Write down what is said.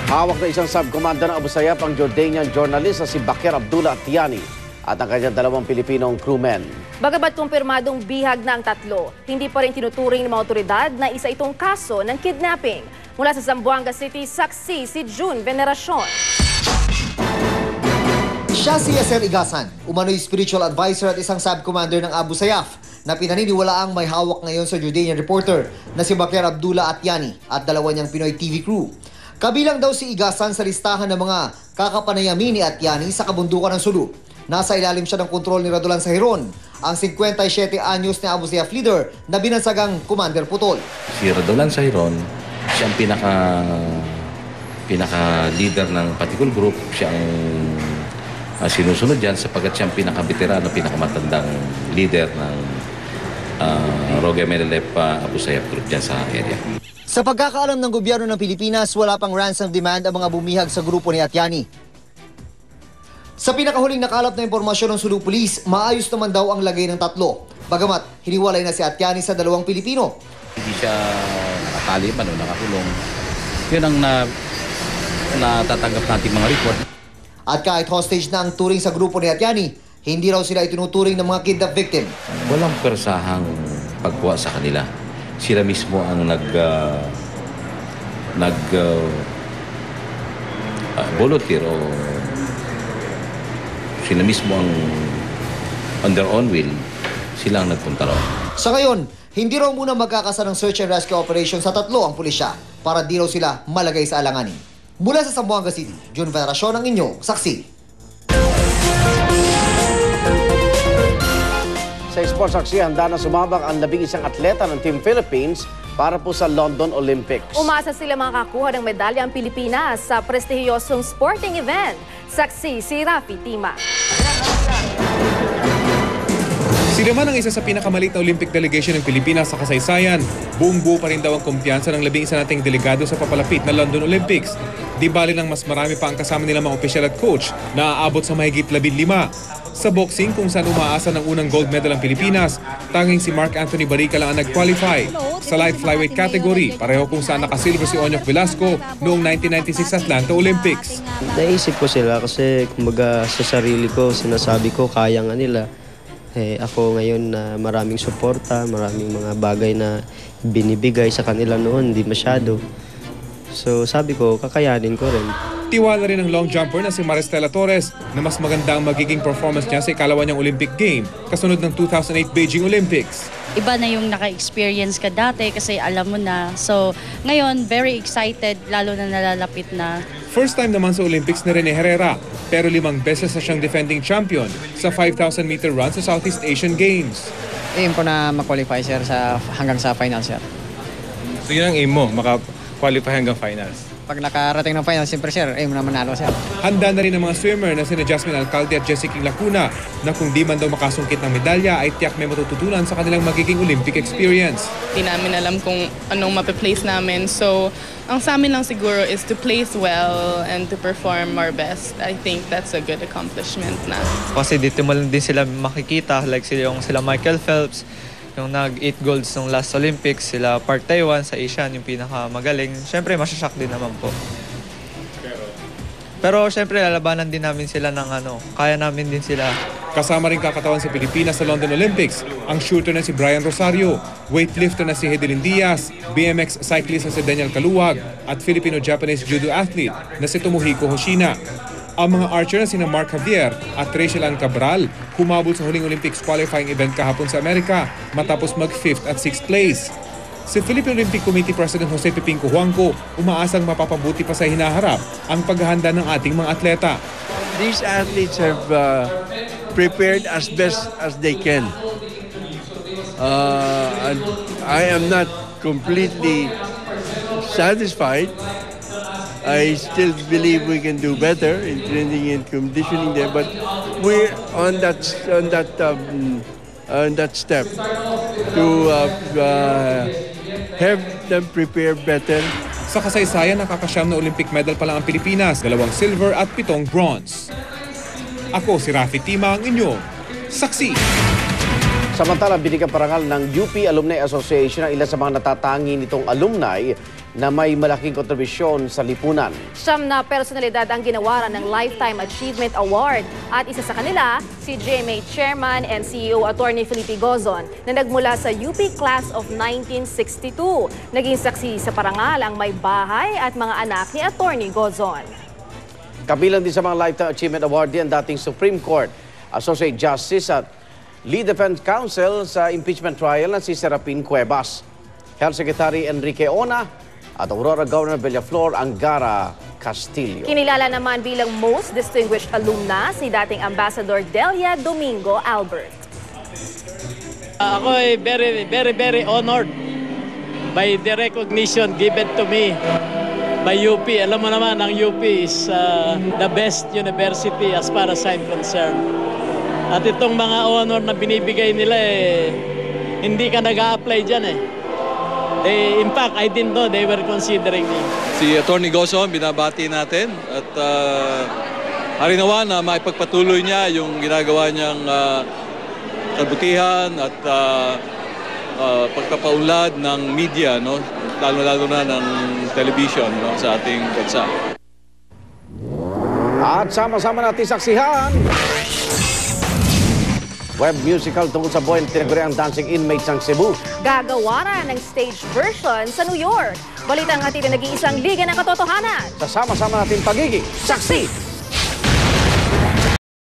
Hawak na isang sub-commander ng Abu Sayyaf ang Jordanian journalist na si Bakir Abdullah Attiani at ang kanyang dalawang Pilipinong crewmen. Bagamat kumpirmadong bihag na ang tatlo, hindi pa rin tinuturing ng mga otoridad na isa itong kaso ng kidnapping. Mula sa Zamboanga City, saksi si June Veneracion. Siya si Yasser Igasan, umano'y spiritual advisor at isang sub-commander ng Abu Sayyaf na pinaniniwalaang may hawak ngayon sa Jordanian reporter na si Bakir Abdullah Attiani at dalawa niyang Pinoy TV crew. Kabilang daw si Igasan sa listahan ng mga kakapanayami ni Attiani sa kabundukan ng Sulu. Nasa ilalim siya ng kontrol ni Radulan Sahiron, ang 57 anyos na Abu Sayyaf leader na binansagang Commander Putol. Si Radulan Sahiron, siya ang pinaka-leader ng Patikul Group. Siya ang sinusunod dyan sapagkat siya ang pinaka-veterano, pinakamatandang leader ng Roge Menelep Abu Sayyaf Group dyan sa area. Sa pagkakaalam ng gobyerno ng Pilipinas, wala pang ransom demand ang mga bumihag sa grupo ni Attiani. Sa pinakahuling nakalap na impormasyon ng Sulu Police, maayos naman daw ang lagay ng tatlo. Bagamat, hiniwalay na si Attiani sa dalawang Pilipino. Hindi siya nakatali man o nakakulong. Yun ang natatanggap nating mga report. At kahit hostage na ang turing sa grupo ni Attiani, hindi raw sila itunuturing ng mga kidnap victim. Walang persahang pagkuha sa kanila. Sila mismo ang volunteer o sila mismo ang on their own will, sila ang nagpunta raw. Sa ngayon, hindi raw muna magkakasa ng search and rescue operation sa tatlo ang pulisya para di raw sila malagay sa alanganin. Mula sa Zamboanga City, June Veneracion ang inyong saksi. Sa sports saksi, handa na sumabak ang 11 atleta ng Team Philippines para po sa London Olympics. Umasa sila makakakuha ng medalya ang Pilipinas sa prestihiyosong sporting event. Saksi si Rafi Tima. Sila man ang isa sa pinakamalit na Olympic delegation ng Pilipinas sa kasaysayan. Buong-buo pa rin daw ang kumpiyansa ng 11 nating delegado sa papalapit na London Olympics. Di bali lang mas marami pa ang kasama nila mga opisyal at coach na aabot sa mahigit 15. Sa boxing, kung saan umaasa ng unang gold medal ang Pilipinas, tanging si Mark Anthony Barica lang ang nag-qualify. Sa light flyweight category, pareho kung saan nakasilver si Onyok Velasco noong 1996 Atlanta Olympics. Naisip ko sila kasi kumbaga sa sarili ko, sinasabi ko kaya nga nila. Ako ngayon na maraming suporta, maraming mga bagay na binibigay sa kanila noon, hindi masyado. So sabi ko, kakayanin ko rin. Tiwala rin ng long jumper na si Maristela Torres na mas maganda ang magiging performance niya sa ikalawa niyang Olympic game kasunod ng 2008 Beijing Olympics. Iba na yung naka-experience ka dati kasi alam mo na. So ngayon, very excited lalo na nalalapit na. First time naman sa Olympics ni Rene Herrera pero 5 beses na siyang defending champion sa 5,000 meter run sa Southeast Asian Games. Aim ko na mag-qualify sir hanggang sa finals sir. So yun ang aim mo, maka-qualify hanggang finals? Pag nakarating ng finals, siyempre sir, aim na manalo sir. Handa na rin ang mga swimmer na sina Jasmine Alcalde at Jessie King Lacuna na kung di man daw makasungkit ng medalya ay tiyak may matututunan sa kanilang magiging Olympic experience. Di namin alam kung anong mapiplace namin. So, ang sa amin lang siguro is to place well and to perform our best. I think that's a good accomplishment na. Kasi dito mo lang din sila makikita, like sila Michael Phelps, yung nag-8 golds nung last Olympics, sila Park Taiwan sa Asian, yung pinakamagaling. Siyempre, masyashock din naman po. Pero siyempre, lalabanan din namin sila ng kaya namin din sila. Kasama rin kakatawan sa Pilipinas sa London Olympics, ang shooter na si Brian Rosario, weightlifter na si Hedelin Diaz, BMX cyclist na si Daniel Kaluwag, at Filipino-Japanese judo athlete na si Tomohiko Hoshina. Ang mga archer na sina Mark Javier at Rachel Ann Cabral humabol sa huling Olympics qualifying event kahapon sa Amerika matapos mag-5th at 6th place. Si Philippine Olympic Committee President Jose Pepinco Huangco umaasang mapapabuti pa sa hinaharap ang paghahanda ng ating mga atleta. These athletes have prepared as best as they can. And I am not completely satisfied. I still believe we can do better in training and conditioning them, but we're on that step to have them prepare better. Sa kasaysayan, nakakasyam na Olympic medal pa lang ang Pilipinas, 2 silver at 7 bronze. Ako si Rafi Tima, ang inyong saksi. Samantala, binigyan parangal ng UP Alumni Association ang ilan sa mga natatangi nitong alumni na may malaking kontribusyon sa lipunan. Siyam na personalidad ang ginawaran ng Lifetime Achievement Award at isa sa kanila, si GMA Chairman and CEO Attorney Felipe Gozon na nagmula sa UP Class of 1962. Naging saksi sa parangal ang may bahay at mga anak ni Attorney Gozon. Kabilang din sa mga Lifetime Achievement Award yan dating Supreme Court Associate Justice at Lead Defense Counsel sa impeachment trial na si Serapin Cuevas, Health Secretary Enrique Ona at Aurora Governor Villaflor Angara Castillo. Kinilala naman bilang most distinguished alumna si dating Ambassador Delia Domingo Albert. Ako ay very honored by the recognition given to me by UP. Alam mo naman, ang UP is the best university as far as I'm concerned. At itong mga honor na binibigay nila, hindi ka nag-a-apply dyan in fact, I didn't know they were considering me. Si Attorney Gozon, binabati natin at harinawa na maipagpatuloy niya yung ginagawa niyang kabutihan at pagpapaunlad ng media, no? Lalo na ng television, no? Sa ating bansa. At sama-sama natin saksihan web musical tungkol sa buhay ng tinaguriang dancing inmates ng Cebu. Gagawa ng stage version sa New York. Balitang hatid na nag-iisang liga ng katotohanan. Sa sama-sama natin pagiging saksi